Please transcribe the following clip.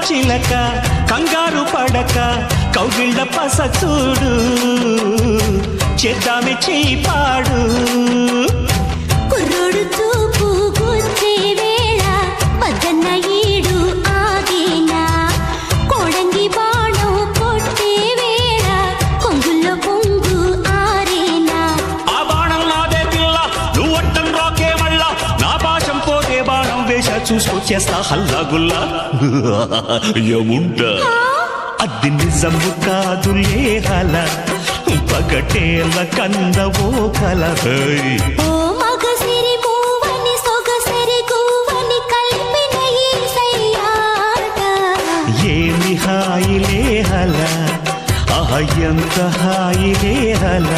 చిలక కంగారు పడక కౌగిళ్ళ పస చూడు చేద్దామె చేయి పాడు కుర్రోడు చూపు గుచ్చే వేళ పద్దన్న ఈడు ఆగేనా కోడంగి బాణం కొట్టే వేళ కొంగుల్లో పొంగు ఆరేనా ఆ బాణం నాదే పిల్ల నువ్వు అట్టం రాకే మళ్ళా నా పాశం పోతే బాణం వేష చూసుకొచ్చేస్తా హల్లాగుల్లా ఏముంటా అది నిజము కాదులే హల పగటేల కందవో కల ఓ మగసిరి మూవని సొగసిరి గువ్వని కలిపిన ఈ సయ్యాట ఏమి హాయిలే హల ఎంత హాయిలే హల